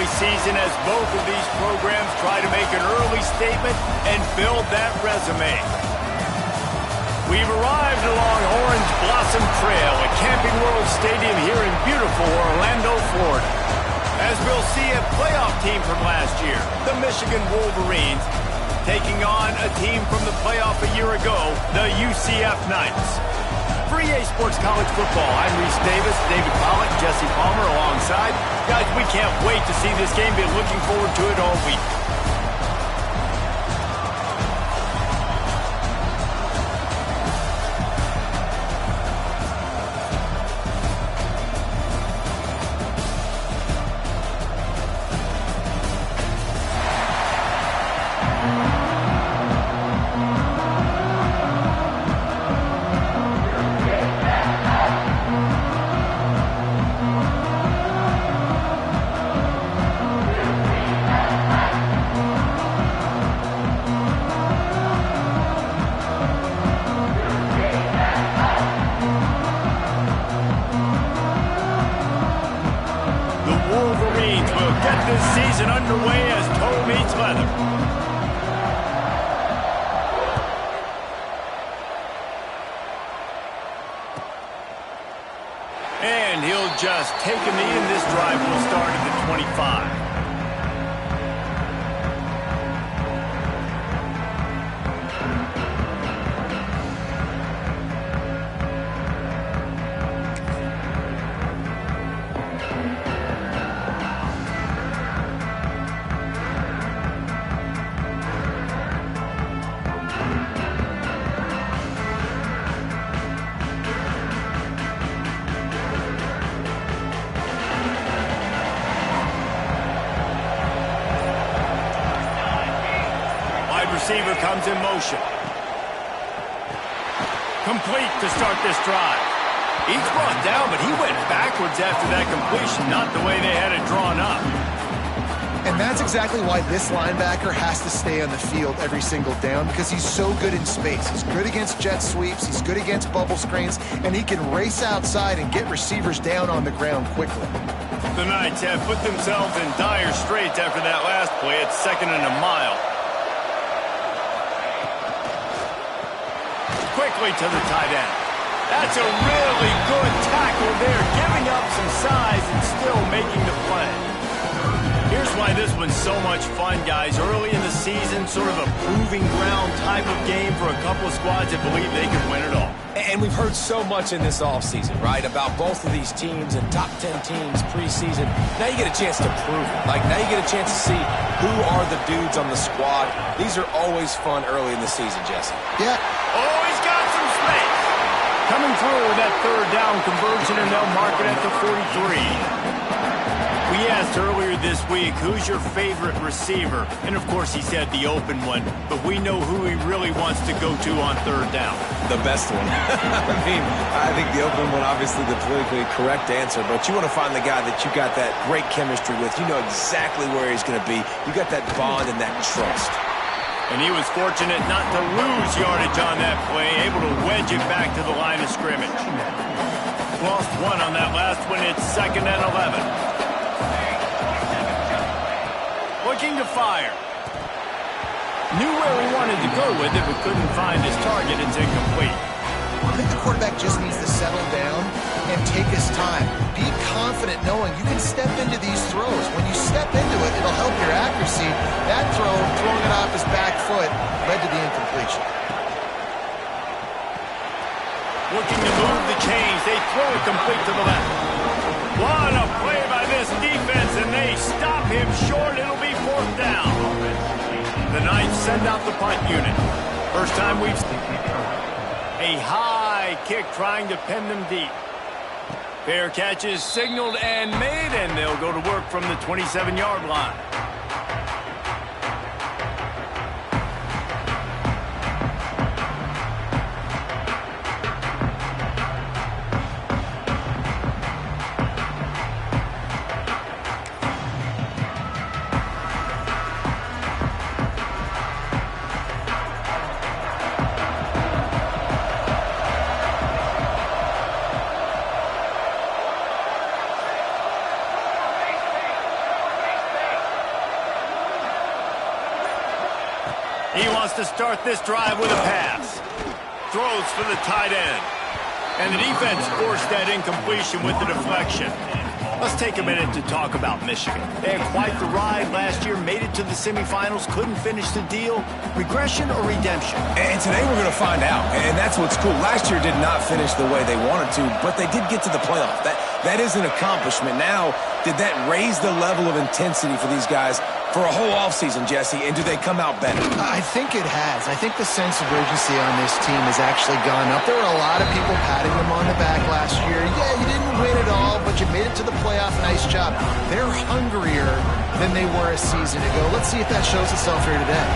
early season as both of these programs try to make an early statement and build that resume. We've arrived along Orange Blossom Trail at Camping World Stadium here in beautiful Orlando, Florida, as we'll see a playoff team from last year, the Michigan Wolverines, taking on a team from the playoff a year ago, the UCF Knights. For EA Sports College Football, I'm Reese Davis, David Pollack, Jesse Palmer alongside. Guys, we can't wait to see this game. Been looking forward to it all week. This season underway as toe meets leather. And he'll just take a knee, and this drive will start at the 25. Receiver comes in motion. Complete to start this drive. He's brought down, but he went backwards after that completion, not the way they had it drawn up. And that's exactly why this linebacker has to stay on the field every single down, because he's so good in space. He's good against jet sweeps, he's good against bubble screens, and he can race outside and get receivers down on the ground quickly. The Knights have put themselves in dire straits after that last play. It's 2nd and a mile. Quickly to the tight end. That's a really good tackle there, giving up some size and still making the play. Here's why this one's so much fun, guys. Early in the season, sort of a proving ground type of game for a couple of squads that believe they can win it all. And we've heard so much in this offseason, right, about both of these teams and top 10 teams preseason. Now you get a chance to prove it. Like, now you get a chance to see who are the dudes on the squad. These are always fun early in the season, Jesse. Yeah. Oh, he's got some space. Coming through with that 3rd down conversion, and they'll mark it at the 43. We asked earlier this week, who's your favorite receiver? And, of course, he said the open one. But we know who he really wants to go to on 3rd down. The best one. I think the open one, obviously the politically correct answer. But you want to find the guy that you got that great chemistry with. You know exactly where he's going to be. You got that bond and that trust. And he was fortunate not to lose yardage on that play, able to wedge it back to the line of scrimmage. Lost one on that last one. It's 2nd and 11. Looking to fire. Knew where he wanted to go with it, but couldn't find his target. It's incomplete. I think the quarterback just needs to settle down and take his time. Be confident knowing you can step into these throws. When you step into it, it'll help your accuracy. That throw, throwing it off his back foot, led to the incompletion. Looking to move the chains. They throw it complete to the left. What a play by this defense, and they stop him short. It'll be 4th down. The Knights send out the punt unit. First time we've seen a high kick trying to pin them deep. Fair catch is signaled and made, and they'll go to work from the 27-yard line. He wants to start this drive with a pass. Throws for the tight end. And the defense forced that incompletion with the deflection. Let's take a minute to talk about Michigan. They had quite the ride last year, made it to the semifinals, couldn't finish the deal. Regression or redemption? And today we're going to find out, and that's what's cool. Last year did not finish the way they wanted to, but they did get to the playoff. That is an accomplishment. Now, did that raise the level of intensity for these guys for a whole offseason, Jesse, and do they come out better? I think it has. I think the sense of urgency on this team has actually gone up. There were a lot of people patting them on the back last year. Yeah, you didn't win it all, but you made it to the playoff. Nice job. They're hungrier than they were a season ago. Let's see if that shows itself here today.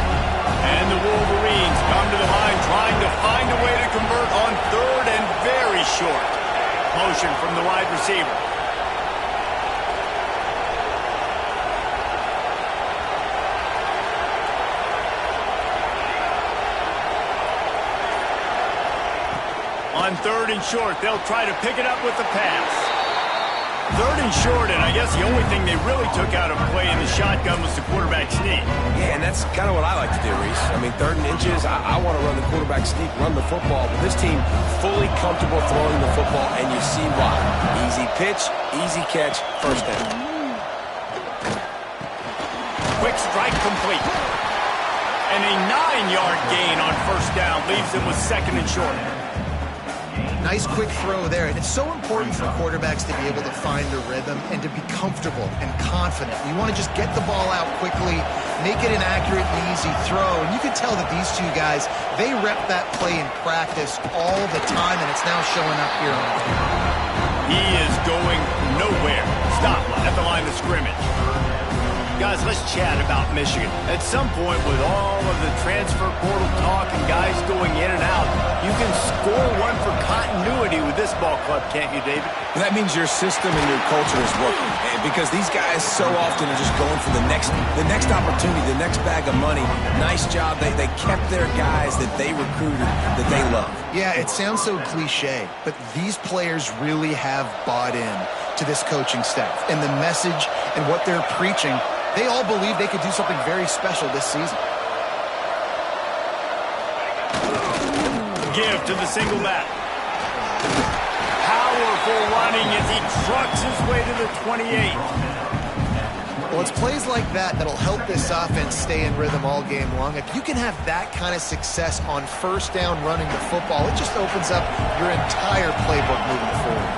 And the Wolverines come to the line trying to find a way to convert on third and very short. Motion from the wide receiver. On third and short, they'll try to pick it up with the pass. Third and short, and I guess the only thing they really took out of play in the shotgun was the quarterback sneak. Yeah, and that's kind of what I like to do, Reese. I mean, third and inches, I want to run the quarterback sneak, run the football. But this team fully comfortable throwing the football, and you see why. Easy pitch, easy catch, first down. Quick strike complete. And a 9-yard gain on first down leaves them with second and short. Nice quick throw there, and it's so important for quarterbacks to be able to find a rhythm and to be comfortable and confident. You want to just get the ball out quickly, make it an accurate and easy throw, and you can tell that these two guys, they rep that play in practice all the time, and it's now showing up here on tape. He is going nowhere. Stop at the line of scrimmage. Guys, let's chat about Michigan. At some point, with all of the transfer portal talk and guys going in and out, you can score one for continuity with this ball club, can't you, David? That means your system and your culture is working, because these guys so often are just going for the next opportunity, the next bag of money. Nice job. They kept their guys that they recruited, that they love. Yeah, it sounds so cliche, but these players really have bought in to this coaching staff and the message and what they're preaching. They all believe they could do something very special this season. Give to the single back. Powerful running as he trucks his way to the 28. Well, it's plays like that that'll help this offense stay in rhythm all game long. If you can have that kind of success on first down running the football, it just opens up your entire playbook moving forward.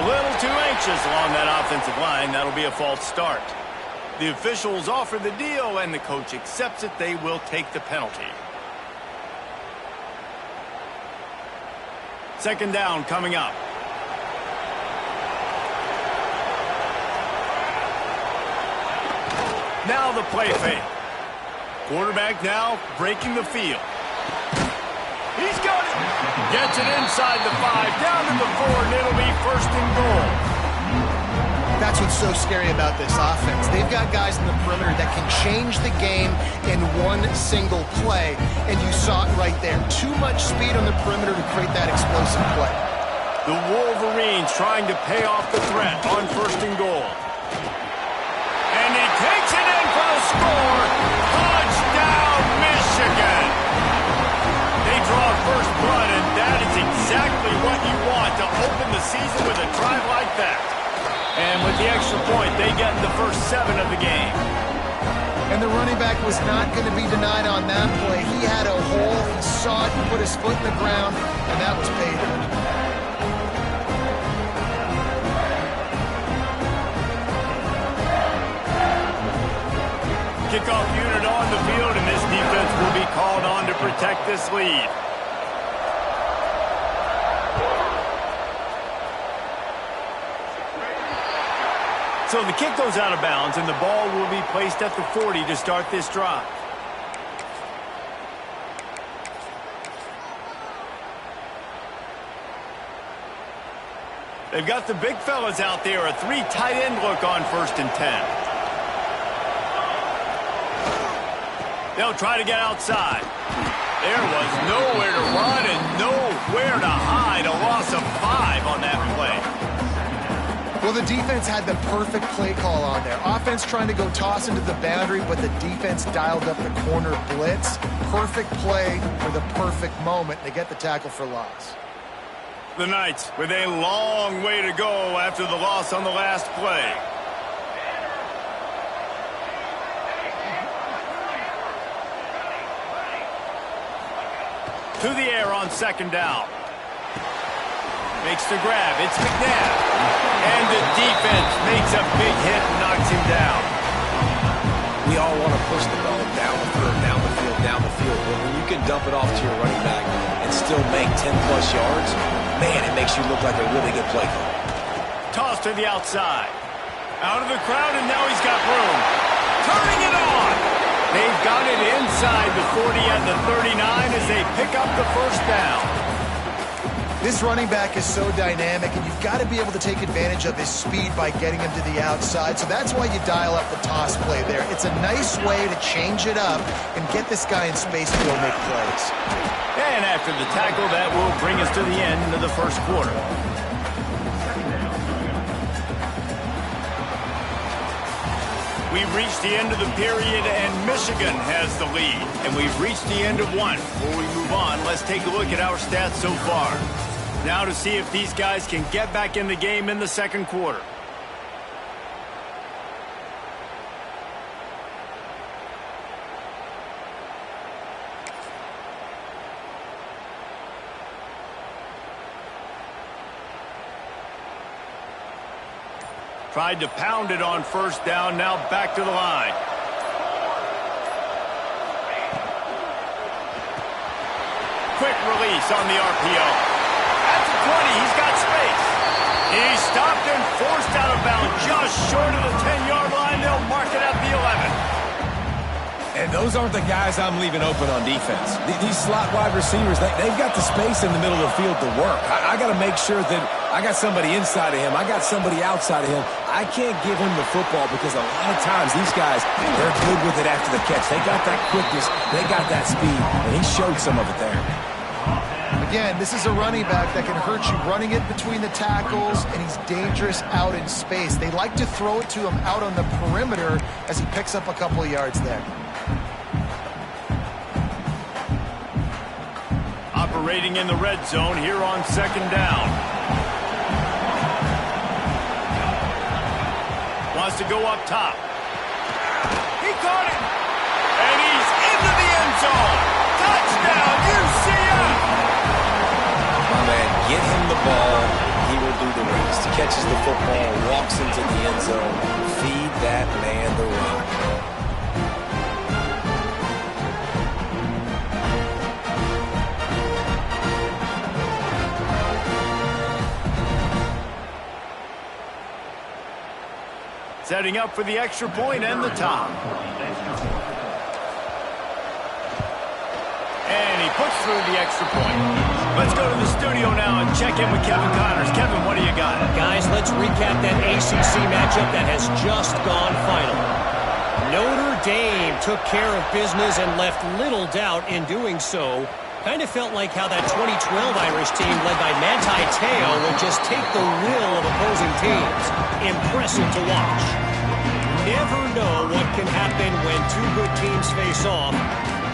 A little too anxious along that offensive line. That'll be a false start. The officials offer the deal, and the coach accepts it. They will take the penalty. Second down coming up. Now the play fake. Quarterback now breaking the field. He's got it. Gets it inside the 5, down to the 4, and it'll be first and goal. That's what's so scary about this offense. They've got guys in the perimeter that can change the game in one single play, and you saw it right there. Too much speed on the perimeter to create that explosive play. The Wolverines trying to pay off the threat on first and goal. And he takes it in for the score. Touchdown, Michigan! They draw first blood, and that is exactly what you want to open the season with a drive like that. And with the extra point, they get the first 7 of the game. And the running back was not going to be denied on that play. He had a hole, he saw it, put his foot in the ground, and that was paid. Kickoff unit on the field, and this defense will be called on to protect this lead. So the kick goes out of bounds, and the ball will be placed at the 40 to start this drive. They've got the big fellas out there, a 3 tight end look on first and 10. They'll try to get outside. There was nowhere to run and nowhere to hide. A loss of 5 on that play. Well, the defense had the perfect play call on there. Offense trying to go toss into the boundary, but the defense dialed up the corner blitz. Perfect play for the perfect moment. They get the tackle for loss. The Knights with a long way to go after the loss on the last play. To the air on second down. Makes the grab. It's McNabb. And the defense makes a big hit and knocks him down. We all want to push the ball down the field, down the field, down the field. But when you can dump it off to your running back and still make 10-plus yards, man, it makes you look like a really good play call. Toss to the outside. Out of the crowd, and now he's got room. Turning it on. They've got it inside the 40 and the 39 as they pick up the first down. This running back is so dynamic, and you've got to be able to take advantage of his speed by getting him to the outside. So that's why you dial up the toss play there. It's a nice way to change it up and get this guy in space to go make plays. And after the tackle, that will bring us to the end of the first quarter. We've reached the end of the period, and Michigan has the lead. And we've reached the end of one. Before we move on, let's take a look at our stats so far. Now to see if these guys can get back in the game in the second quarter. Tried to pound it on first down, now back to the line. Quick release on the RPO. At the 20, he's got space. He's stopped and forced out of bounds just short of the 10-yard line. They'll mark it at the 11. And those aren't the guys I'm leaving open on defense. These slot wide receivers, they've got the space in the middle of the field to work. I got to make sure that I got somebody inside of him. I got somebody outside of him. I can't give him the football because a lot of times these guys, they're good with it after the catch. They got that quickness. They got that speed, and he showed some of it there. Again, this is a running back that can hurt you running it between the tackles, and he's dangerous out in space. They like to throw it to him out on the perimeter as he picks up a couple of yards there. Operating in the red zone here on second down. Wants to go up top. He caught it. And he's into the end zone. Touchdown, UCF! My man, get him the ball. He will do the rest. He catches the football, walks into the end zone. Feed that man the rock. Setting up for the extra point and the top. And he puts through the extra point. Let's go to the studio now and check in with Kevin Connors. Kevin, what do you got? Guys, let's recap that ACC matchup that has just gone final. Notre Dame took care of business and left little doubt in doing so. Kind of felt like how that 2012 Irish team led by Manti Te'o would just take the will of opposing teams. Impressive to watch. Never know what can happen when two good teams face off,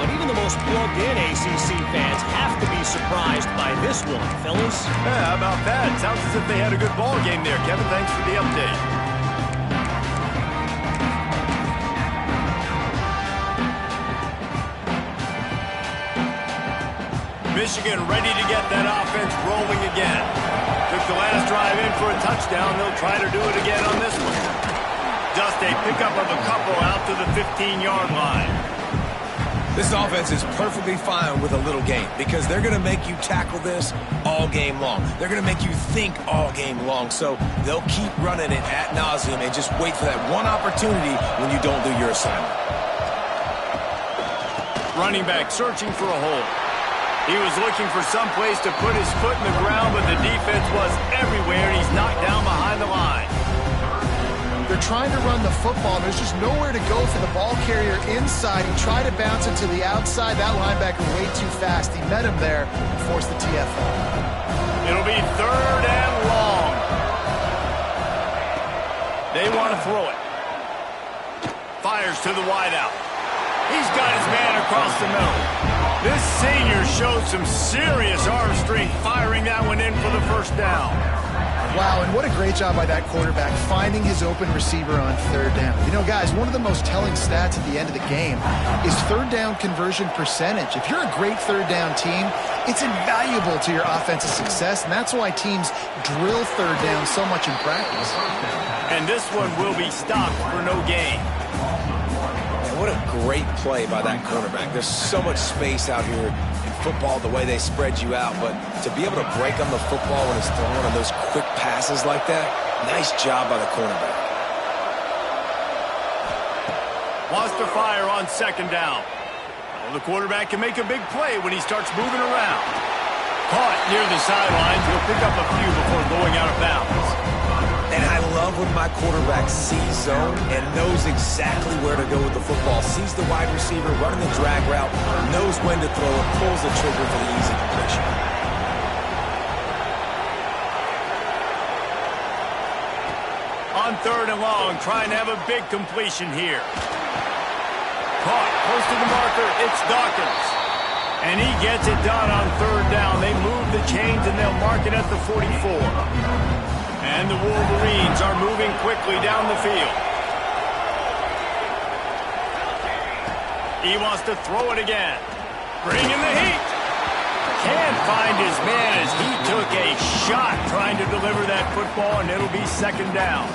but even the most plugged-in ACC fans have to be surprised by this one, fellas. Yeah, how about that? Sounds as if they had a good ball game there. Kevin, thanks for the update. Michigan ready to get that offense rolling again. Took the last drive in for a touchdown. They'll try to do it again on this one. Just a pickup of a couple out to the 15-yard line. This offense is perfectly fine with a little game because they're going to make you tackle this all game long. They're going to make you think all game long. So they'll keep running it ad nauseum and just wait for that one opportunity when you don't do your assignment. Running back searching for a hole. He was looking for some place to put his foot in the ground, but the defense was everywhere, and he's knocked down behind the line. They're trying to run the football. There's just nowhere to go for the ball carrier inside. He tried to bounce it to the outside. That linebacker way too fast. He met him there and forced the TFL. It'll be 3rd and long. They want to throw it. Fires to the wideout. He's got his man across the middle. This senior showed some serious arm strength firing that one in for the first down. Wow, and what a great job by that quarterback finding his open receiver on third down. You know, guys, one of the most telling stats at the end of the game is third down conversion percentage. If you're a great third down team, it's invaluable to your offensive success, and that's why teams drill third down so much in practice. And this one will be stopped for no gain. What a great play by that quarterback. There's so much space out here in football, the way they spread you out, but to be able to break on the football when it's thrown on those quick passes like that, nice job by the cornerback. Wants to fire on second down. Well, the quarterback can make a big play when he starts moving around. Caught near the sidelines. He'll pick up a few before going out of bounds. And I love when my quarterback sees zone and knows exactly where to go with the football. Sees the wide receiver running the drag route, knows when to throw it, pulls the trigger for the easy completion. On third and long, trying to have a big completion here. Caught close to the marker. It's Dawkins. And he gets it done on third down. They move the chains and they'll mark it at the 44. And the Wolverines are moving quickly down the field. He wants to throw it again. Bringing the heat. Can't find his man as he took a shot trying to deliver that football, and it'll be second down.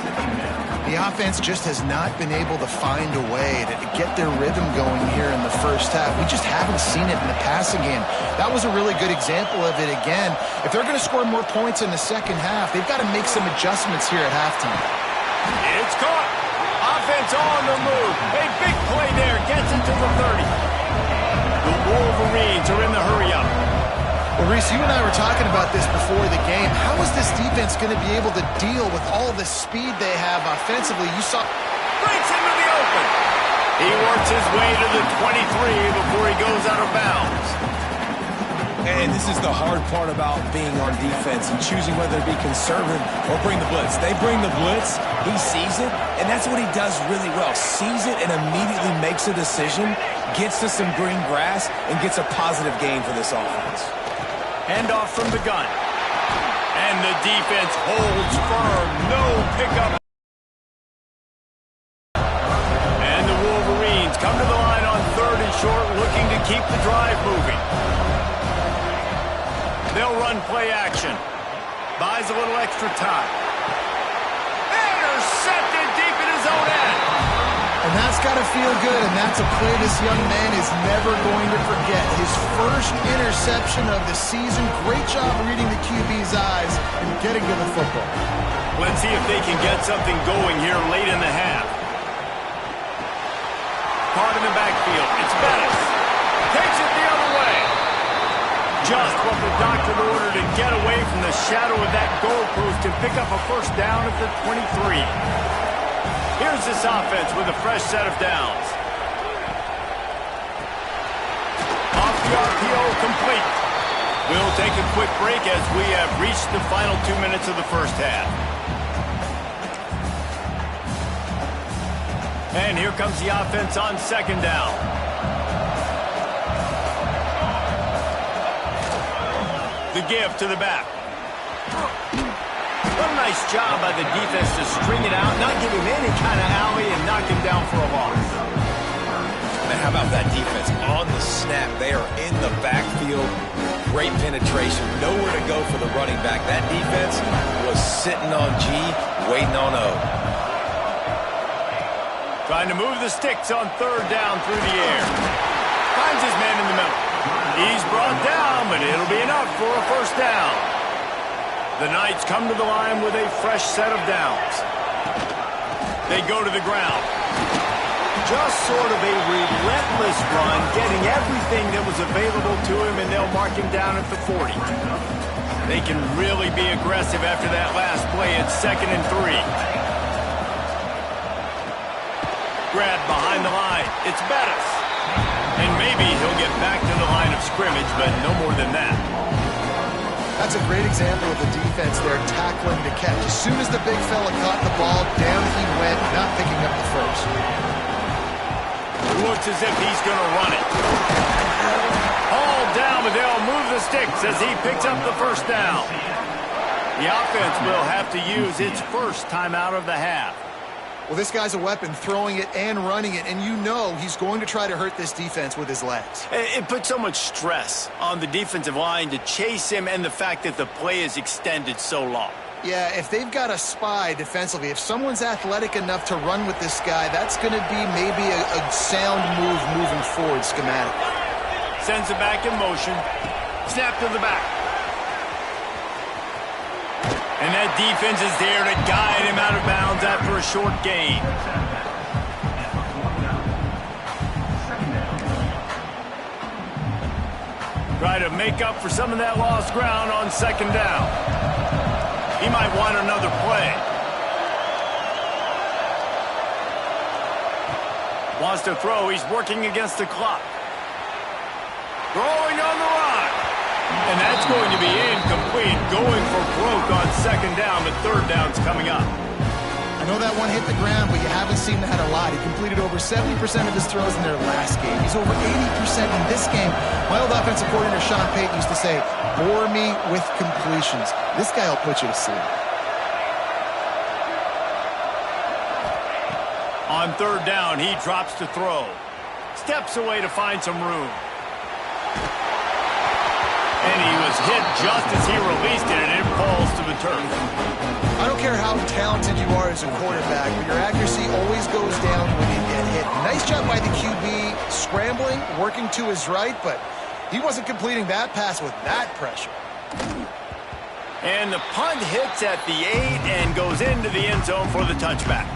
The offense just has not been able to find a way to get their rhythm going here in the first half. We just haven't seen it in the passing game. That was a really good example of it again. If they're going to score more points in the second half, they've got to make some adjustments here at halftime. It's caught. Offense on the move. A big play there. Gets it to the 30. The Wolverines are in the hurry-up. Well, Reese, you and I were talking about this before the game. How is this defense going to be able to deal with all the speed they have offensively? You saw... Breaks into the open. He works his way to the 23 before he goes out of bounds. And this is the hard part about being on defense and choosing whether to be conservative or bring the blitz. They bring the blitz, he sees it, and that's what he does really well. Sees it and immediately makes a decision, gets to some green grass, and gets a positive gain for this offense. Handoff from the gun. And the defense holds firm. No pickup. And the Wolverines come to the line on third and short, looking to keep the drive moving. They'll run play action. Buys a little extra time. Intercepted deep in his own end. And that's got to feel good, and that's a play this young man is never going to forget. His first interception of the season. Great job reading the QB's eyes and getting to the football. Let's see if they can get something going here late in the half. Caught in the backfield. It's Bettis. Takes it the other way. Just what the doctor ordered to get away from the shadow of that goalpost and pick up a first down at the 23. Here's this offense with a fresh set of downs. Off the RPO, complete. We'll take a quick break as we have reached the final 2 minutes of the first half. And here comes the offense on second down. The give to the back. What a nice job by the defense to string it out, not give him any kind of alley, and knock him down for a loss. Man, how about that defense on the snap? They are in the backfield. Great penetration. Nowhere to go for the running back. That defense was sitting on G, waiting on O. Trying to move the sticks on third down through the air. Finds his man in the middle. He's brought down, but it'll be enough for a first down. The Knights come to the line with a fresh set of downs. They go to the ground. Just sort of a relentless run, getting everything that was available to him, and they'll mark him down at the 40. They can really be aggressive after that last play. It's 2nd and 3. Grab behind the line. It's Bettis. And maybe he'll get back to the line of scrimmage, but no more than that. That's a great example of the defense there tackling the catch. As soon as the big fella caught the ball, down he went, not picking up the first. Looks as if he's going to run it. Hauled down, but they'll move the sticks as he picks up the first down. The offense will have to use its first timeout of the half. Well, this guy's a weapon, throwing it and running it, and you know he's going to try to hurt this defense with his legs. It puts so much stress on the defensive line to chase him and the fact that the play is extended so long. Yeah, if they've got a spy defensively, if someone's athletic enough to run with this guy, that's going to be maybe a sound move moving forward schematically. Sends it back in motion. Snap to the back. And that defense is there to guide him out of bounds after a short gain. Try to make up for some of that lost ground on second down. He might want another play. Wants to throw. He's working against the clock. Throwing on the run. And that's going to be incomplete. Going for broke on second down, but third down's coming up. I know that one hit the ground, but you haven't seen that a lot. He completed over 70% of his throws in their last game. He's over 80% in this game. My old offensive coordinator, Sean Payton, used to say, bore me with completions. This guy will put you to sleep. On third down, he drops to throw. Steps away to find some room. And he was hit just as he released it, and it falls to the turf. I don't care how talented you are as a quarterback, but your accuracy always goes down when you get hit. Nice job by the QB scrambling, working to his right, but he wasn't completing that pass with that pressure. And the punt hits at the 8 and goes into the end zone for the touchback.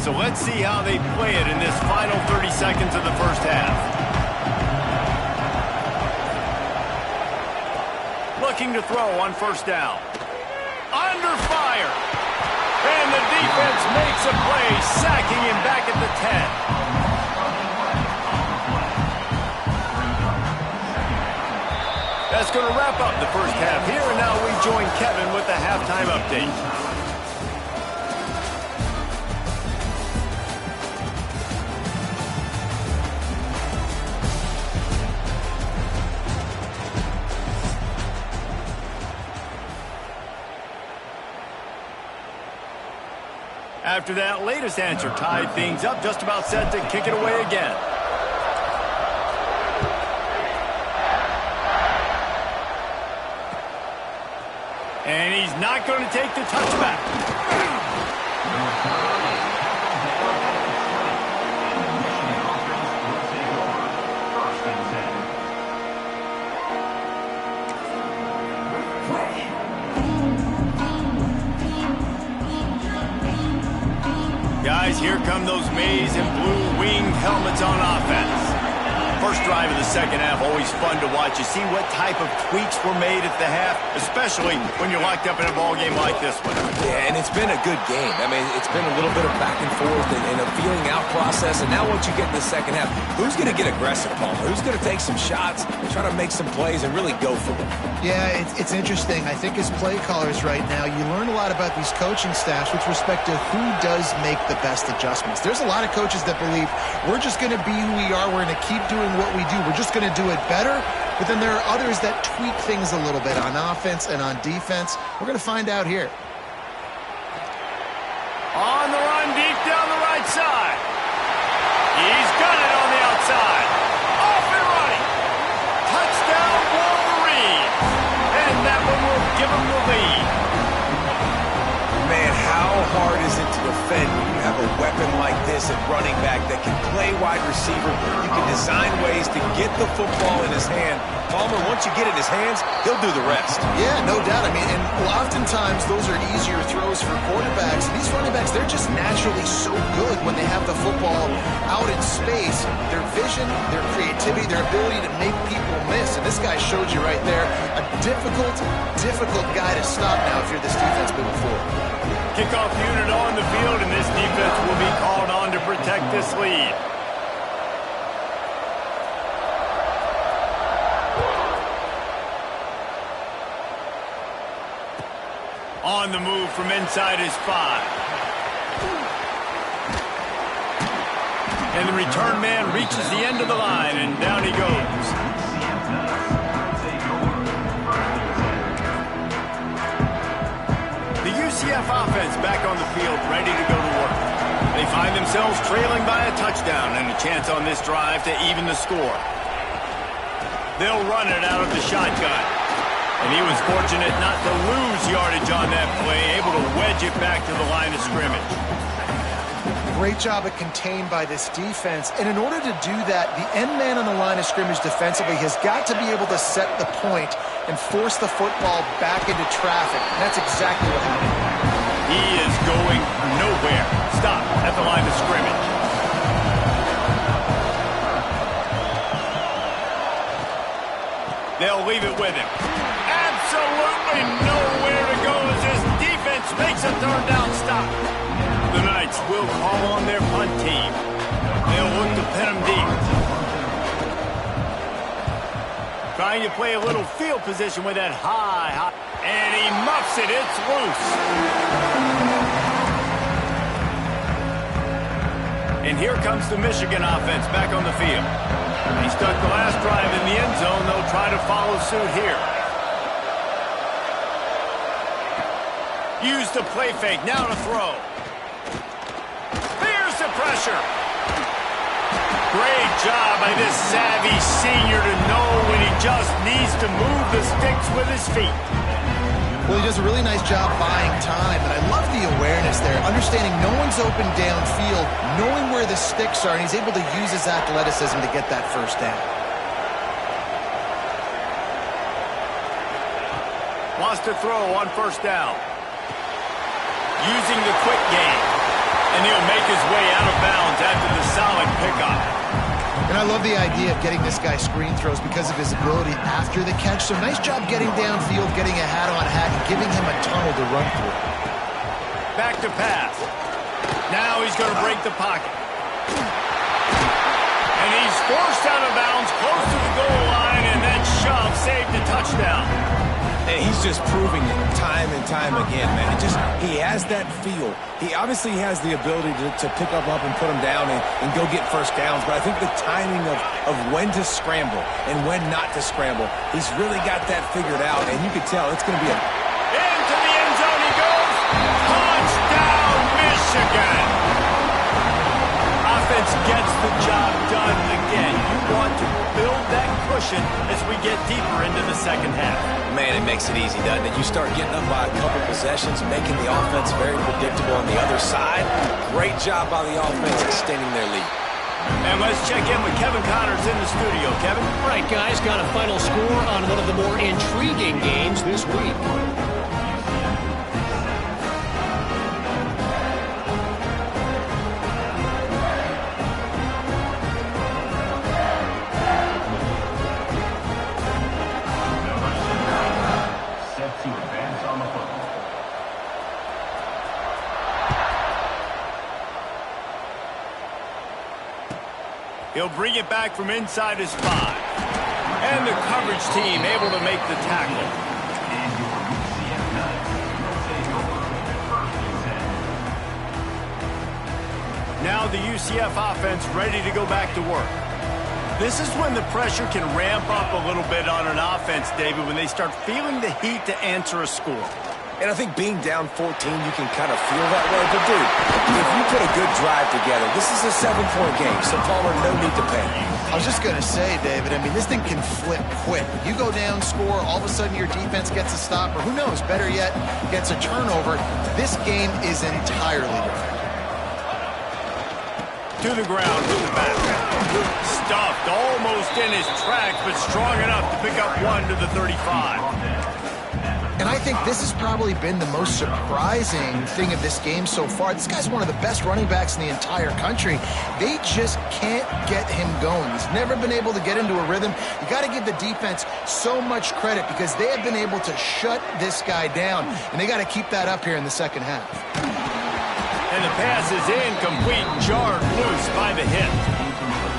So let's see how they play it in this final 30 seconds of the first half. Looking to throw on first down. Under fire. And the defense makes a play, sacking him back at the 10. That's going to wrap up the first half here, and now we join Kevin with the halftime update. After that latest answer tied things up, just about set to kick it away again. And he's not going to take the touchback. Guys, here come those maize and blue winged helmets on offense. First drive of the second half, always fun to watch. You see what type of tweaks were made at the half, especially when you're locked up in a ball game like this one. Yeah, and it's been a good game. I mean, it's been a little bit of back and forth and a feeling out process. And now once you get in the second half, who's going to get aggressive, Palmer? Who's going to take some shots, try to make some plays, and really go for it? Yeah, it's interesting. I think as play callers right now, you learn a lot about these coaching staffs with respect to who does make the best adjustments. There's a lot of coaches that believe we're just going to be who we are. We're going to keep doing what we do. We're just going to do it better. But then there are others that tweak things a little bit on offense and on defense. We're going to find out here. On the run, deep down the right side. He's got it on the outside. Off and running. Touchdown, Wolverine. And that one will give him the lead. Man, how hard is it to defend when you have a weapon like this at running back that can play wide receiver? You can design ways to get the football in his hand. Palmer, once you get it in his hands, he'll do the rest. Yeah, no doubt. I mean, and oftentimes those are easier throws for quarterbacks. These running backs, they're just naturally so good when they have the football out in space. Their vision, their creativity, their ability to make people miss. And this guy showed you right there, a difficult guy to stop now if you're this defense moving forward. Kickoff unit on the field, and this defense will be called on to protect this lead. On the move from inside his 5. And the return man reaches the end of the line, and down he goes. The UCF offense back on the field, ready to go to work. They find themselves trailing by a touchdown and a chance on this drive to even the score. They'll run it out of the shotgun. And he was fortunate not to lose yardage on that play, able to wedge it back to the line of scrimmage. Great job of contained by this defense. And in order to do that, the end man on the line of scrimmage defensively has got to be able to set the point and force the football back into traffic. And that's exactly what happened. He is going nowhere. Stop at the line of scrimmage. They'll leave it with him. Absolutely nowhere to go as this defense makes a third down stop. The Knights will call on their punt team. They'll look to pin them deep. Trying to play a little field position with that high. And he muffs it. It's loose. And here comes the Michigan offense back on the field. He stuck the last drive in the end zone. They'll try to follow suit here. Use the play fake. Now to throw. Here's the pressure. Great job by this savvy senior to know when he just needs to move the sticks with his feet. Well, he does a really nice job buying time, and I love the awareness there, understanding no one's open downfield, knowing where the sticks are, and he's able to use his athleticism to get that first down. Wants to throw on first down. Using the quick game, and he'll make his way out of bounds after the solid pickup. And I love the idea of getting this guy screen throws because of his ability after the catch. So nice job getting downfield, getting a hat-on-hat, and giving him a tunnel to run through. Back to pass. Now he's going to break the pocket. And he's forced out of bounds close to the goal line, and that shove saved the touchdown. And he's just proving it time and time again, man. He has that feel. He obviously has the ability to pick up and put him down and go get first downs, but I think the timing of when to scramble and when not to scramble, he's really got that figured out, and you can tell it's going to be a... Into the end zone he goes. Touchdown, Michigan. Offense gets the job done again. You want to build that cushion as we get deeper into the second half. Man, it makes it easy, doesn't it? You start getting up by a couple possessions, making the offense very predictable on the other side. Great job by the offense extending their lead. And let's check in with Kevin Connors in the studio. Kevin? All right, guys, got a final score on one of the more intriguing games this week. He'll bring it back from inside his 5. And the coverage team able to make the tackle. Now the UCF offense ready to go back to work. This is when the pressure can ramp up a little bit on an offense, David, when they start feeling the heat to answer a score. And I think being down 14, you can kind of feel that way. But, dude, if you put a good drive together, this is a 7-point game, so Palmer, no need to panic. I was just going to say, David, I mean, this thing can flip quick. You go down, score, all of a sudden your defense gets a stop, or who knows, better yet, gets a turnover. This game is entirely different. To the ground with the back. Stuffed almost in his tracks, but strong enough to pick up 1 to the 35. And I think this has probably been the most surprising thing of this game so far. This guy's one of the best running backs in the entire country. They just can't get him going. He's never been able to get into a rhythm. You got to give the defense so much credit because they have been able to shut this guy down, and they got to keep that up here in the second half. And the pass is incomplete, jarred loose by the hit.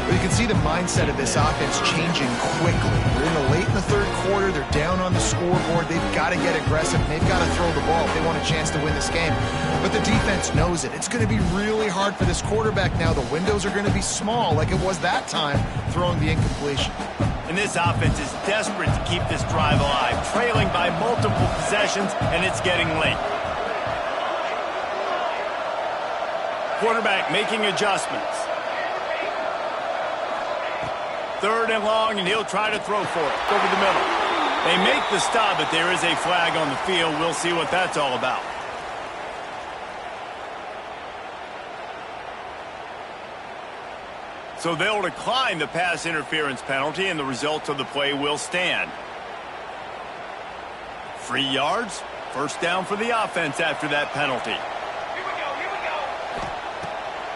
But you can see the mindset of this offense changing quickly. They're late in the third quarter. They're down on the scoreboard. They've got to get aggressive. They've got to throw the ball if they want a chance to win this game. But the defense knows it. It's going to be really hard for this quarterback now. The windows are going to be small like it was that time throwing the incompletion. And this offense is desperate to keep this drive alive, trailing by multiple possessions, and it's getting late. Quarterback making adjustments. Third and long, and he'll try to throw for it over the middle. They make the stop, but there is a flag on the field. We'll see what that's all about. So they'll decline the pass interference penalty, and the results of the play will stand. 3 yards, first down for the offense after that penalty.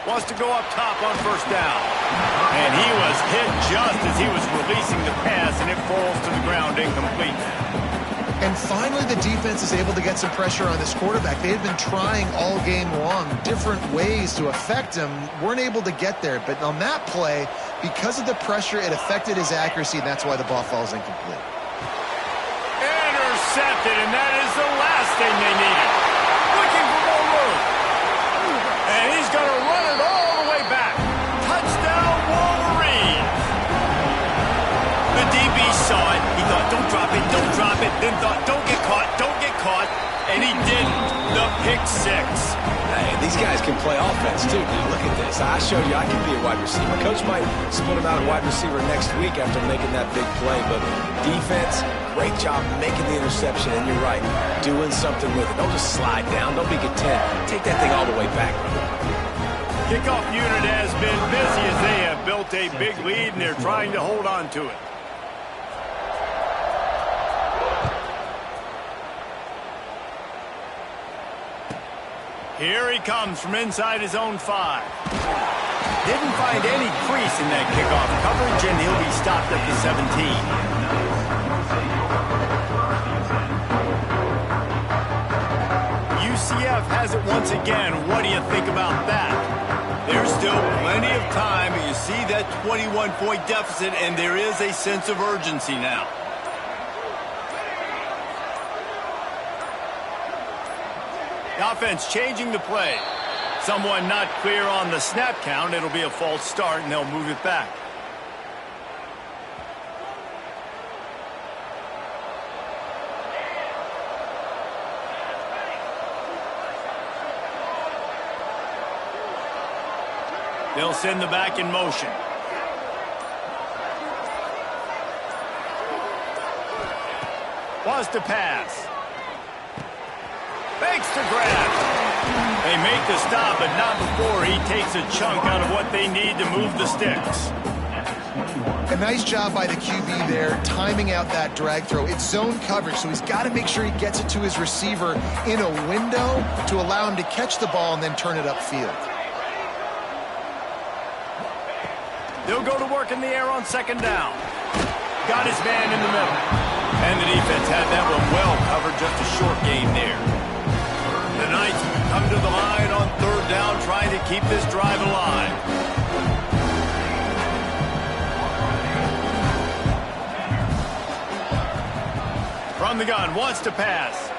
Wants to go up top on first down. And he was hit just as he was releasing the pass, and it falls to the ground incomplete. And finally, the defense is able to get some pressure on this quarterback. They had been trying all game long different ways to affect him, weren't able to get there. But on that play, because of the pressure, it affected his accuracy, and that's why the ball falls incomplete. Intercepted, and that is the last thing they needed. Looking for more room. And he's going to run it all the way back. Touchdown, Wolverine. The DB saw it. He thought, don't drop it, don't drop it. Then thought, don't get caught, don't get caught. And he didn't. The pick six. Hey, these guys can play offense, too. Now, look at this. I showed you I can be a wide receiver. Coach might split him out at wide receiver next week after making that big play. But defense, great job making the interception. And you're right, doing something with it. Don't just slide down. Don't be content. Take that thing all the way back. Kickoff unit has been busy as they have built a big lead, and they're trying to hold on to it. Here he comes from inside his own 5. Didn't find any crease in that kickoff coverage, and he'll be stopped at the 17. UCF has it once again. What do you think about that? There's still plenty of time, but you see that 21-point deficit, and there is a sense of urgency now. The offense changing the play. Someone not clear on the snap count. It'll be a false start, and they'll move it back. They'll send the back in motion. Wants to pass. Fakes the grab. They make the stop, but not before he takes a chunk out of what they need to move the sticks. A nice job by the QB there, timing out that drag throw. It's zone coverage, so he's got to make sure he gets it to his receiver in a window to allow him to catch the ball and then turn it upfield. They'll go to work in the air on second down. Got his man in the middle. And the defense had that one well covered, just a short gain there. The Knights come to the line on third down, trying to keep this drive alive. From the gun, wants to pass.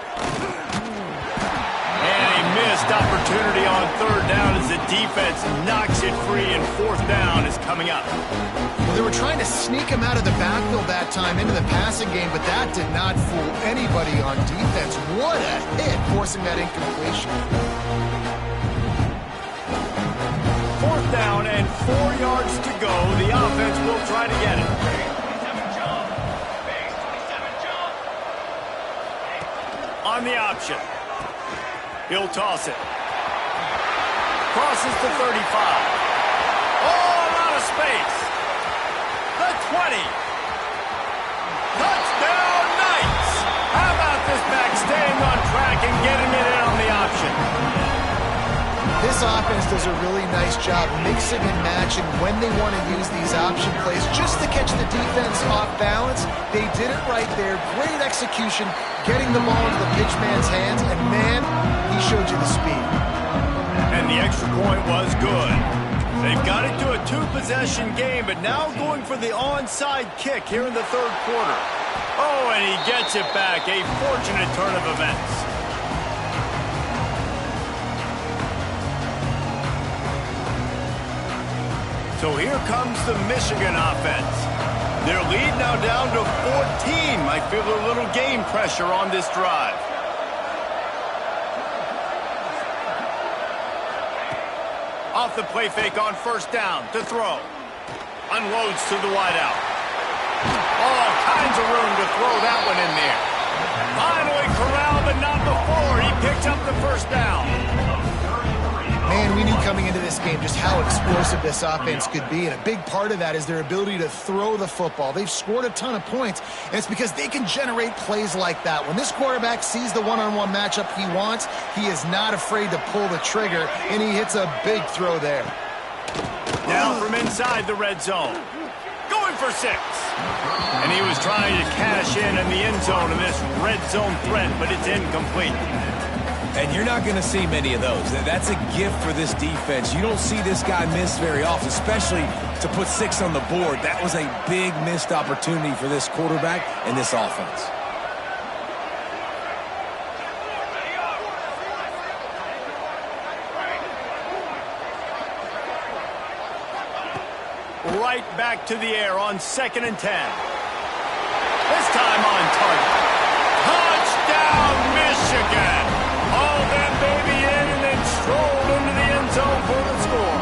And a missed opportunity on third down as the defense knocks it free, and fourth down is coming up. Well, they were trying to sneak him out of the backfield that time into the passing game, but that did not fool anybody on defense. What a hit, forcing that incompletion. Fourth down and 4 yards to go. The offense will try to get it. On the option. He'll toss it. Crosses to 35. Oh, out of space. The 20. Touchdown, Knights. How about this backside offense does a really nice job mixing and matching when they want to use these option plays just to catch the defense off balance. They did it right there. Great execution, getting the ball into the pitchman's hands, and man, he showed you the speed. And the extra point was good. They've got it to a two-possession game, but now going for the onside kick here in the third quarter. Oh, and he gets it back. A fortunate turn of events. So here comes the Michigan offense. Their lead now down to 14. Might feel a little game pressure on this drive. Off the play fake on first down to throw. Unloads to the wideout. All kinds of room to throw that one in there. Finally corralled, but not before. He picks up the first down. Man, we knew coming into this game just how explosive this offense could be, and a big part of that is their ability to throw the football. They've scored a ton of points, and it's because they can generate plays like that. When this quarterback sees the one-on-one matchup he wants, he is not afraid to pull the trigger, and he hits a big throw there. Now from inside the red zone. Going for 6. And he was trying to cash in the end zone in this red zone threat, but it's incomplete. And you're not going to see many of those. That's a gift for this defense. You don't see this guy miss very often, especially to put 6 on the board. That was a big missed opportunity for this quarterback and this offense. Right back to the air on 2nd and 10. This time on target. Touchdown, Michigan! Hauled that baby in and then strolled into the end zone for the score.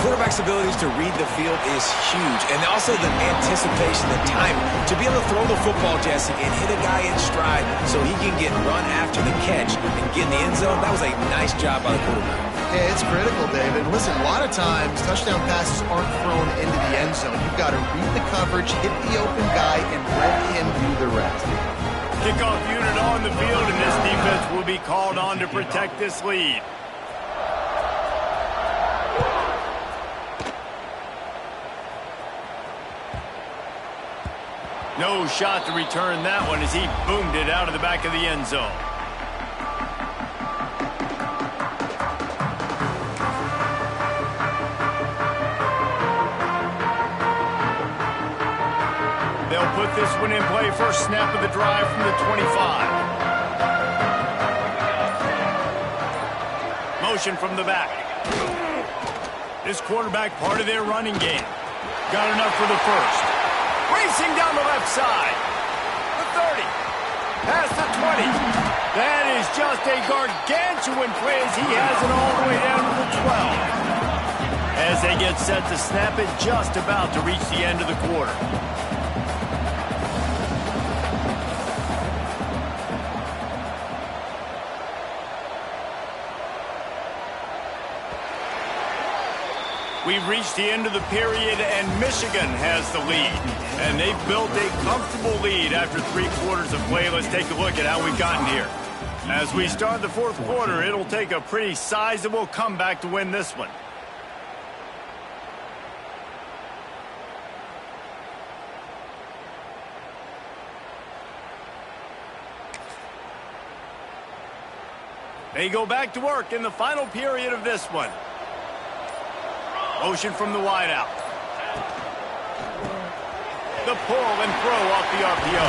Quarterback's abilities to read the field is huge, and also the anticipation, the time to be able to throw the football, Jesse, and hit a guy in stride so he can get run after the catch and get in the end zone. That was a nice job by the quarterback. Yeah, it's critical, David. Listen, a lot of times touchdown passes aren't thrown into the end zone. You've got to read the coverage, hit the open guy, and let him do the rest. Kickoff unit on the field, and this defense will be called on to protect this lead. No shot to return that one as he boomed it out of the back of the end zone. They'll put this one in play. First snap of the drive from the 25. Motion from the back. This quarterback part of their running game. Got enough for the first. Racing down the left side. The 30. Past the 20. That is just a gargantuan play as he has it all the way down to the 12. As they get set to snap it, just about to reach the end of the quarter. We've reached the end of the period, and Michigan has the lead. And they've built a comfortable lead after 3 quarters of play. Let's take a look at how we've gotten here. As we start the 4th quarter, it'll take a pretty sizable comeback to win this one. They go back to work in the final period of this one. Motion from the wideout. The pull and throw off the RPO.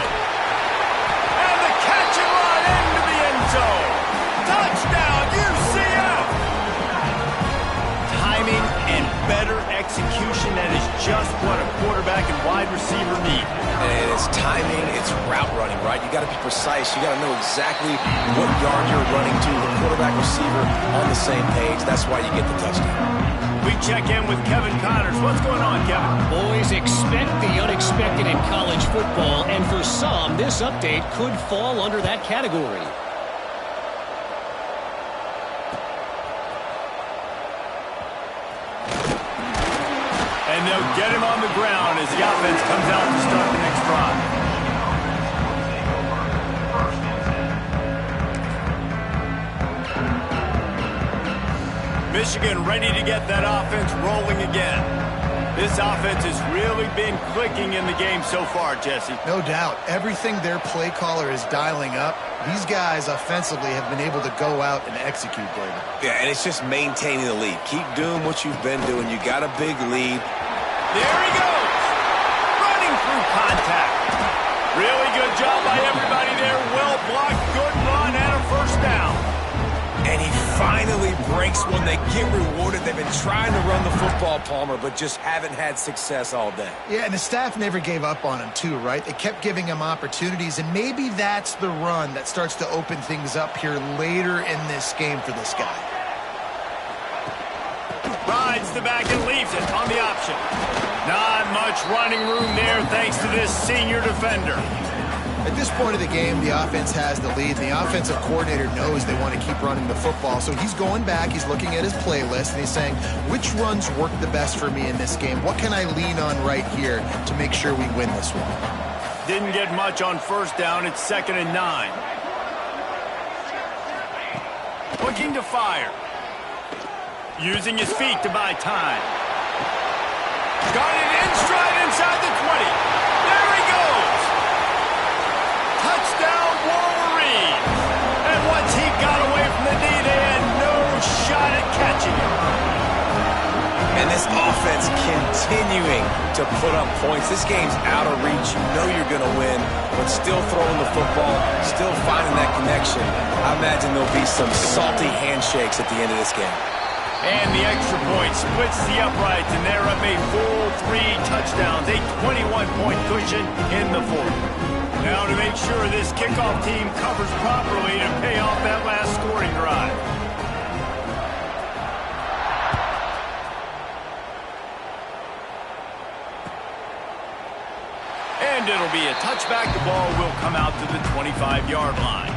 And the catch and run into the end zone. Touchdown, UCF! Timing and better execution, that is just what a quarterback and wide receiver need. And it's timing, it's route running, right? You got to be precise. You got to know exactly what yard you're running to. The quarterback receiver on the same page. That's why you get the touchdown. We check in with Kevin Connors. What's going on, Kevin? Boys, expect the unexpected in college football, and for some, this update could fall under that category. And they'll get him on the ground as the offense comes out to start the next drive. Michigan ready to get that offense rolling again. This offense has really been clicking in the game so far, Jesse. No doubt. Everything their play caller is dialing up, these guys offensively have been able to go out and execute, David. Yeah, and it's just maintaining the lead. Keep doing what you've been doing. You got a big lead. There he goes. Running through contact. Really good job by everybody there. Well blocked, good run, and a first down. And he finally breaks one. They get rewarded. They've been trying to run the football, Palmer, but just haven't had success all day. Yeah, and the staff never gave up on him too, right? They kept giving him opportunities, and maybe that's the run that starts to open things up here later in this game for this guy. Rides the back and leaves it on the option. Not much running room there thanks to this senior defender. At this point of the game, the offense has the lead. The offensive coordinator knows they want to keep running the football. So he's going back, he's looking at his playlist, and he's saying, which runs work the best for me in this game? What can I lean on right here to make sure we win this one? Didn't get much on first down. It's 2nd and 9. Looking to fire. Using his feet to buy time. Got it in stride inside the 20. There he goes. Touchdown, Wolverine. And once he got away from the knee, they had no shot at catching him. And this offense continuing to put up points. This game's out of reach. You know you're going to win, but still throwing the football, still finding that connection. I imagine there'll be some salty handshakes at the end of this game. And the extra point splits the uprights, and they're up a full 3 touchdowns, a 21-point cushion in the fourth. Now to make sure this kickoff team covers properly to pay off that last scoring drive. And it'll be a touchback. The ball will come out to the 25-yard line.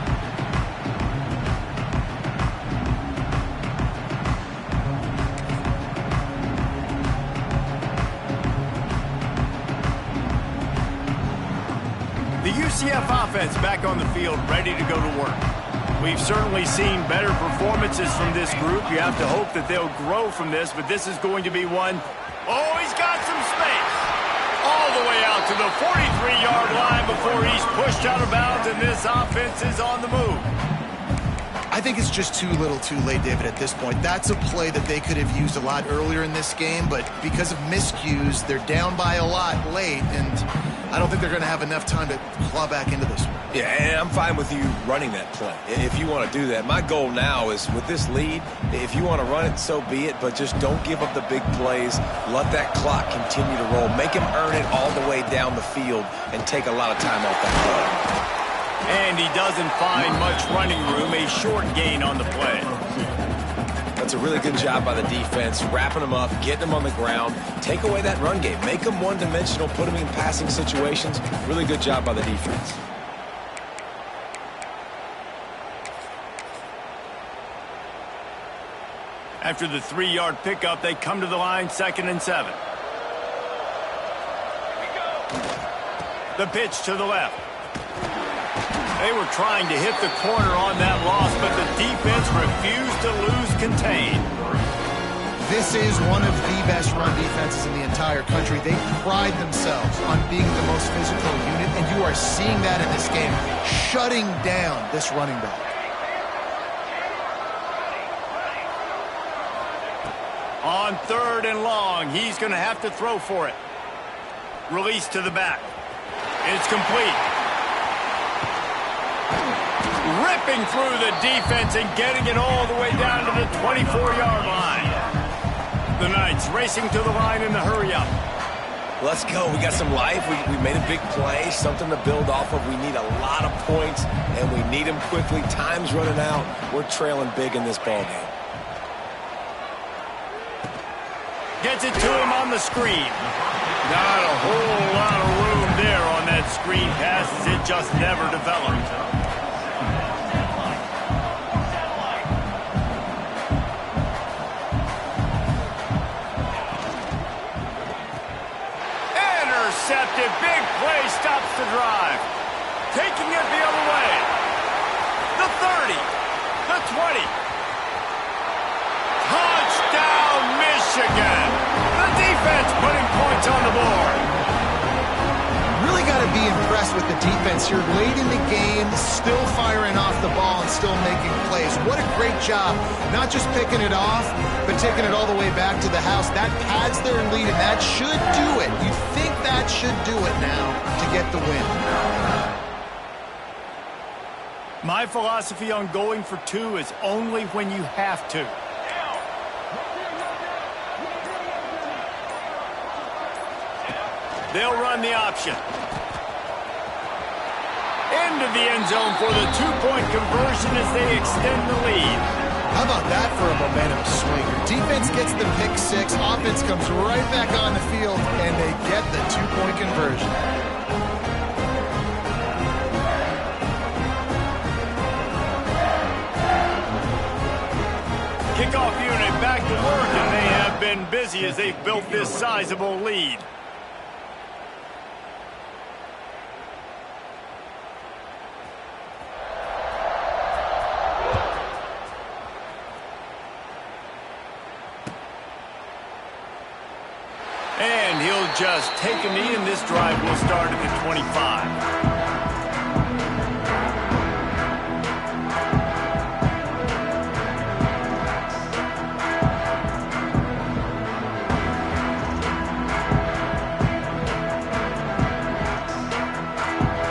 The UCF offense back on the field, ready to go to work. We've certainly seen better performances from this group. You have to hope that they'll grow from this, but this is going to be one. Oh, he's got some space. All the way out to the 43-yard line before he's pushed out of bounds, and this offense is on the move. I think it's just too little too late, David, at this point. That's a play that they could have used a lot earlier in this game, but because of miscues, they're down by a lot late, and I don't think they're going to have enough time to claw back into this one. Yeah, and I'm fine with you running that play if you want to do that. My goal now is with this lead, if you want to run it, so be it, but just don't give up the big plays. Let that clock continue to roll. Make him earn it all the way down the field and take a lot of time off that play. And he doesn't find much running room, a short gain on the play. That's a really good job by the defense, wrapping them up, getting them on the ground. Take away that run game. Make them one-dimensional, put them in passing situations. Really good job by the defense. After the 3-yard pickup, they come to the line, 2nd and 7. The pitch to the left. They were trying to hit the corner on that loss, but the defense refused to lose contain. This is one of the best run defenses in the entire country. They pride themselves on being the most physical unit, and you are seeing that in this game, shutting down this running back. On 3rd and long, he's going to have to throw for it. Release to the back. It's complete. Ripping through the defense and getting it all the way down to the 24-yard line. The Knights racing to the line in the hurry-up. Let's go. We got some life. We made a big play, something to build off of. We need a lot of points, and we need them quickly. Time's running out. We're trailing big in this ballgame. Gets it to him on the screen. Not a whole lot of room there on that screen pass, as it just never developed. Intercepted. Big play stops the drive. Taking it the other way. The 30. The 20. Touchdown! Michigan. The defense putting points on the board. Really got to be impressed with the defense here. Late in the game, still firing off the ball and still making plays. What a great job. Not just picking it off, but taking it all the way back to the house. That pads their lead, and that should do it. You think that should do it now to get the win. My philosophy on going for two is only when you have to. They'll run the option. Into the end zone for the two-point conversion as they extend the lead. How about that for a momentum swinger? Defense gets the pick six, offense comes right back on the field, and they get the two-point conversion. Kickoff unit back to work, and they have been busy as they've built this sizable lead. And he'll just take a knee, and this drive will start at the 25.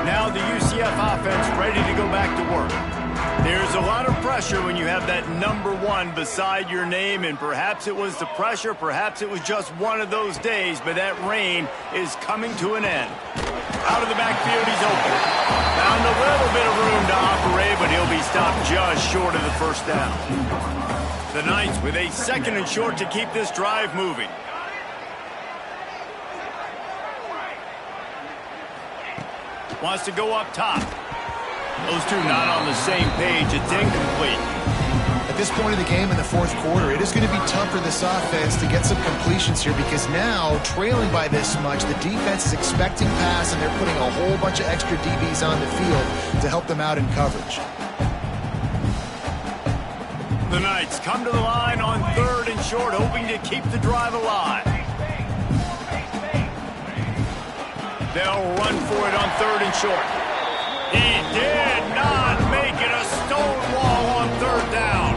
Now the UCF offense ready to go back to work. There's a lot of pressure when you have that number one beside your name, and perhaps it was the pressure, perhaps it was just one of those days, but that reign is coming to an end. Out of the backfield, he's open. Found a little bit of room to operate, but he'll be stopped just short of the first down. The Knights with a 2nd and short to keep this drive moving. Wants to go up top. Those two not on the same page. It's incomplete. At this point of the game in the fourth quarter, it is going to be tough for this offense to get some completions here because now, trailing by this much, the defense is expecting pass, and they're putting a whole bunch of extra DBs on the field to help them out in coverage. The Knights come to the line on 3rd and short, hoping to keep the drive alive. They'll run for it on 3rd and short. He did not make it a stone wall on 3rd down.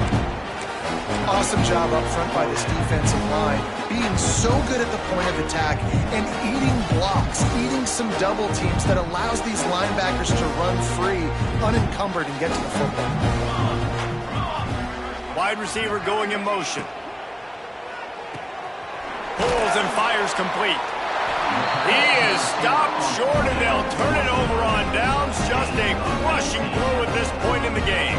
Awesome job up front by this defensive line, being so good at the point of attack and eating blocks, eating some double teams that allows these linebackers to run free, unencumbered, and get to the football. Wide receiver going in motion. Pulls and fires complete. He is stopped short, and they'll turn it over on downs. Just a crushing blow at this point in the game.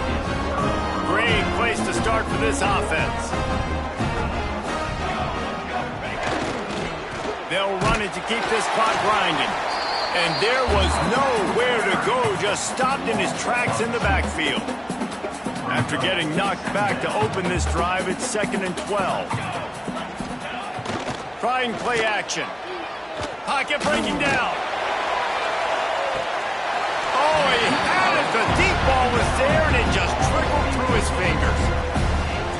Great place to start for this offense. They'll run it to keep this clock grinding. And there was nowhere to go, just stopped in his tracks in the backfield. After getting knocked back to open this drive, it's 2nd and 12. Trying play action. Pocket breaking down. Oh, he had it. The deep ball was there, and it just trickled through his fingers.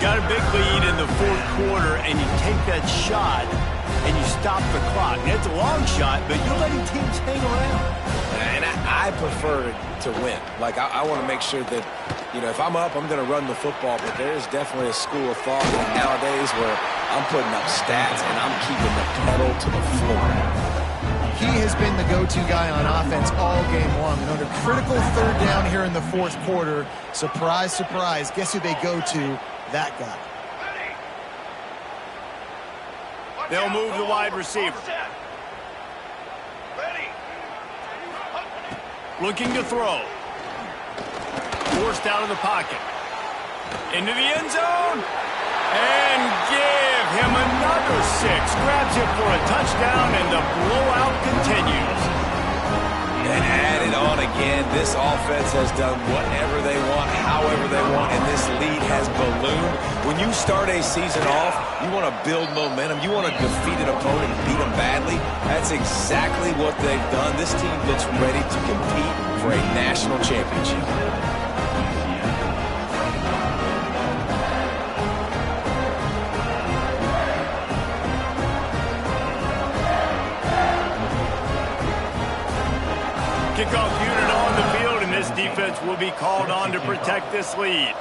Got a big lead in the fourth quarter, and you take that shot, and you stop the clock. And it's a long shot, but you're letting teams hang around. And I prefer to win. Like, I want to make sure that, you know, if I'm up, I'm going to run the football, but there is definitely a school of thought nowadays where I'm putting up stats and I'm keeping the pedal to the floor. He has been the go-to guy on offense all game long. And under critical 3rd down here in the fourth quarter, surprise, surprise, guess who they go to? That guy. They'll move the wide receiver. Looking to throw. Forced out of the pocket. Into the end zone. And give him another 6. Grabs it for a touchdown, and the blowout continues. And add it on again. This offense has done whatever they want, however they want, and this lead has ballooned. When you start a season off, you want to build momentum. You want to defeat an opponent and beat them badly. That's exactly what they've done. This team looks ready to compete for a national championship. Kickoff unit on the field, and this defense will be called on to protect this lead.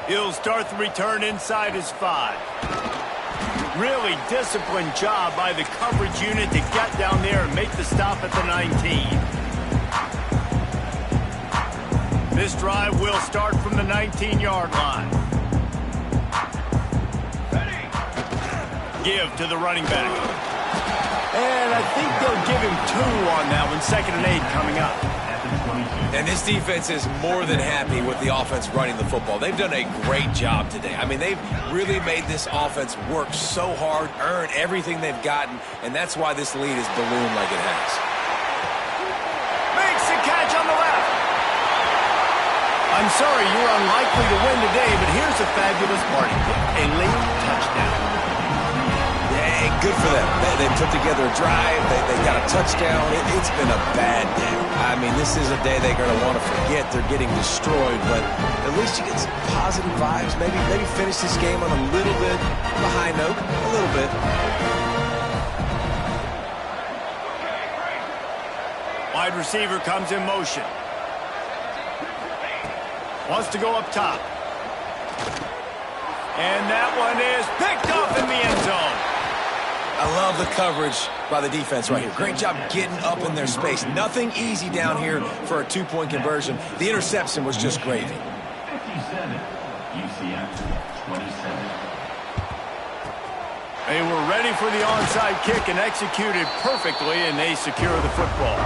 He'll start the return inside his 5. Really disciplined job by the coverage unit to get down there and make the stop at the 19. This drive will start from the 19-yard line. Give to the running back. And I think they'll give him 2 on that one. 2nd and 8 coming up. And this defense is more than happy with the offense running the football. They've done a great job today. I mean, they've really made this offense work so hard, earn everything they've gotten, and that's why this lead is ballooned like it has. Makes the catch on the left. I'm sorry, you're unlikely to win today, but here's a fabulous party kick. A late touchdown. Yeah, good for them. They put together a drive. They got a touchdown. It's been a bad day. I mean, this is a day they're going to want to forget. They're getting destroyed, but at least you get some positive vibes. Maybe finish this game on a little bit of a high note. A little bit. Wide receiver comes in motion. Wants to go up top. And that one is picked off in the end zone. I love the coverage by the defense right here. Great job getting up in their space. Nothing easy down here for a 2-point conversion. The interception was just gravy. 57, UCF 27. They were ready for the onside kick and executed perfectly, and they secure the football.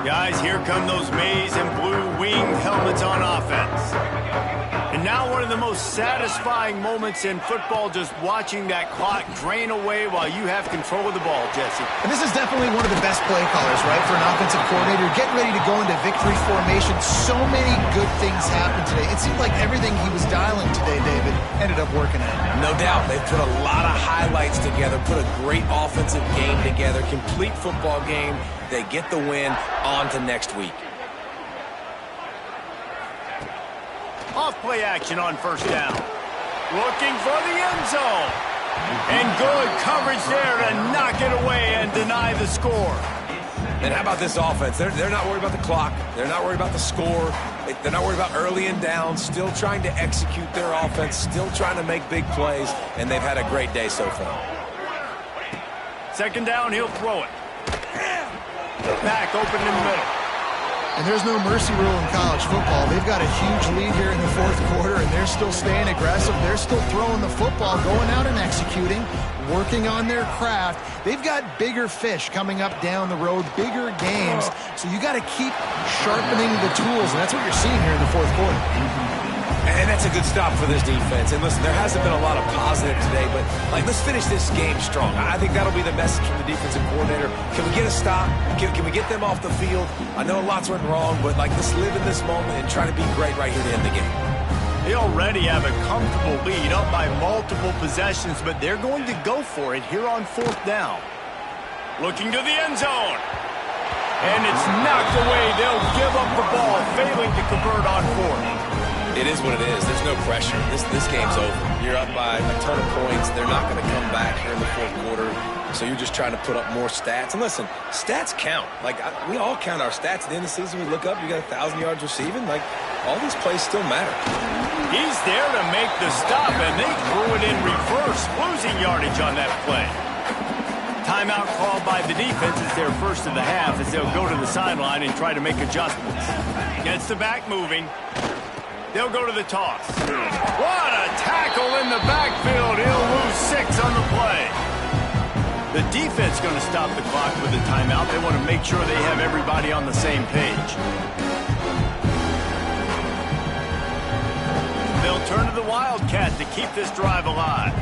Guys, here come those maize and blue winged helmets on offense. And now one of the most satisfying moments in football, just watching that clock drain away while you have control of the ball, Jesse. And this is definitely one of the best play callers, right, for an offensive coordinator. Getting ready to go into victory formation. So many good things happened today. It seemed like everything he was dialing today, David, ended up working out. No doubt. They've put a lot of highlights together, put a great offensive game together, complete football game. They get the win. On to next week. Off play action on first down. Looking for the end zone. And good coverage there to knock it away and deny the score. And how about this offense? They're not worried about the clock. They're not worried about the score. They're not worried about early and down. Still trying to execute their offense. Still trying to make big plays. And they've had a great day so far. 2nd down, he'll throw it. Back open in the middle. And there's no mercy rule in college football. They've got a huge lead here in the 4th quarter, and they're still staying aggressive. They're still throwing the football, going out and executing, working on their craft. They've got bigger fish coming up down the road, bigger games. So you got to keep sharpening the tools, and that's what you're seeing here in the 4th quarter. And that's a good stop for this defense. And listen, there hasn't been a lot of positive today, but let's finish this game strong. I think that'll be the message from the defensive coordinator. Can we get a stop? Can we get them off the field? I know lots went wrong, but let's live in this moment and try to be great right here to end the game. They already have a comfortable lead up by multiple possessions, but they're going to go for it here on 4th down. Looking to the end zone. And it's knocked away. They'll give up the ball, failing to convert on 4th. It is what it is. There's no pressure. This game's over. You're up by a ton of points. They're not going to come back here in the 4th quarter. So you're just trying to put up more stats. And listen, stats count. We all count our stats. At the end of the season, we look up, you got 1,000 yards receiving. All these plays still matter. He's there to make the stop, and they threw it in reverse, losing yardage on that play. Timeout called by the defense is their first of the half as they'll go to the sideline and try to make adjustments. Gets the back moving. They'll go to the toss. What a tackle in the backfield. He'll lose 6 on the play. The defense going to stop the clock with a timeout. They want to make sure they have everybody on the same page. They'll turn to the Wildcat to keep this drive alive.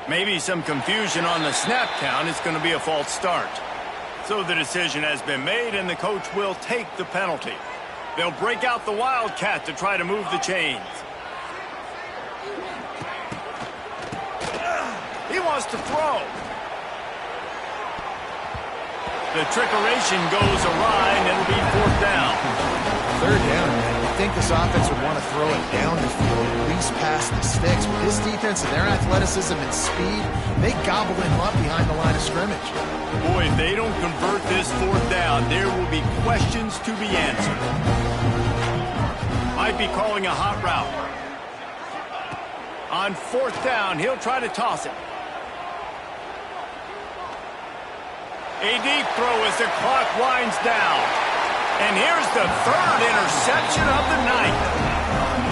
Maybe some confusion on the snap count. It's going to be a false start. So the decision has been made, and the coach will take the penalty. They'll break out the Wildcat to try to move the chains. He wants to throw. The trickeration goes awry, and it'll be 4th down. 3rd down, man. You'd think this offense would want to throw it down the field, at least past the sticks. But this defense and their athleticism and speed, they gobbled him up behind the line of scrimmage. Boy, if they don't convert this 4th down, there will be questions to be answered. Might be calling a hot route. On 4th down, he'll try to toss it. A deep throw as the clock winds down. And here's the 3rd interception of the night.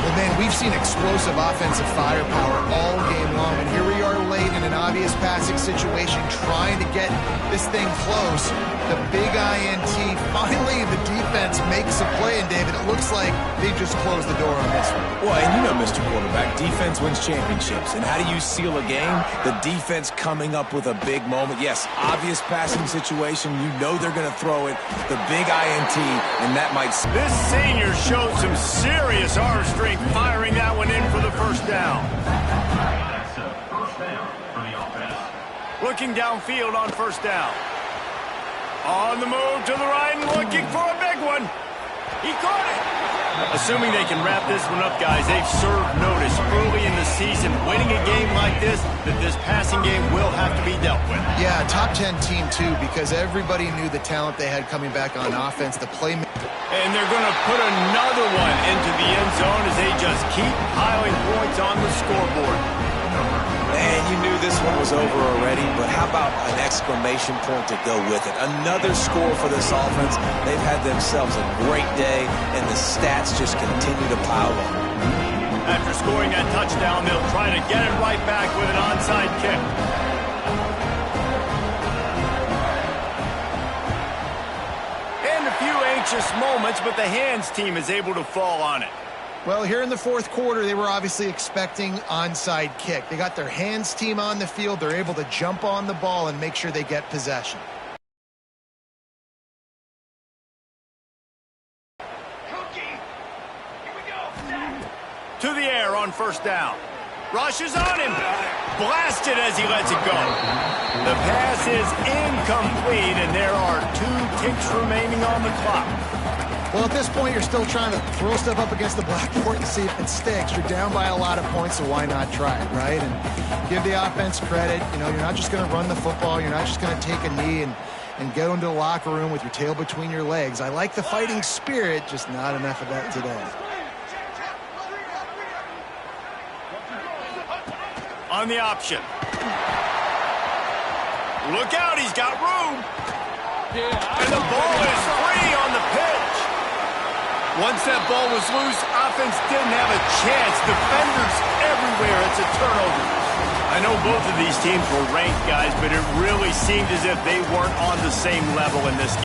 Well, man, we've seen explosive offensive firepower all game long, and here we are late in an obvious passing situation trying to get this thing close. The big INT, finally the defense makes a play, and David, it looks like they just closed the door on this one. Well, and you know, Mr. Quarterback, defense wins championships. And how do you seal a game? The defense coming up with a big moment. Yes, obvious passing situation. You know they're going to throw it. The big INT, and that might... This senior showed some serious arm strength firing that one in for the 1st down. Looking downfield on 1st down. On the move to the right and looking for a big one. He caught it. Assuming they can wrap this one up, guys, they've served notice early in the season. Winning a game like this, that this passing game will have to be dealt with. Yeah, top 10 team, too, because everybody knew the talent they had coming back on offense, the play. And they're going to put another one into the end zone as they just keep piling points on the scoreboard. And you knew this one was over already, but how about an exclamation point to go with it? Another score for this offense. They've had themselves a great day, and the stats just continue to pile up. After scoring that touchdown, they'll try to get it right back with an onside kick. And a few anxious moments, but the hands team is able to fall on it. Well, here in the 4th quarter, they were obviously expecting onside kick. They got their hands team on the field. They're able to jump on the ball and make sure they get possession. To the air on 1st down. Rushes on him. Blasted as he lets it go. The pass is incomplete, and there are 2 ticks remaining on the clock. Well, at this point, you're still trying to throw stuff up against the blackboard and see if it sticks. You're down by a lot of points, so why not try it, right? And give the offense credit. You know, you're not just going to run the football. You're not just going to take a knee and go into the locker room with your tail between your legs. I like the fighting spirit, just not enough of that today. On the option. Look out, he's got room. And the ball is free on the pitch. Once that ball was loose, offense didn't have a chance. Defenders everywhere. It's a turnover. I know both of these teams were ranked, guys, but it really seemed as if they weren't on the same level in this game.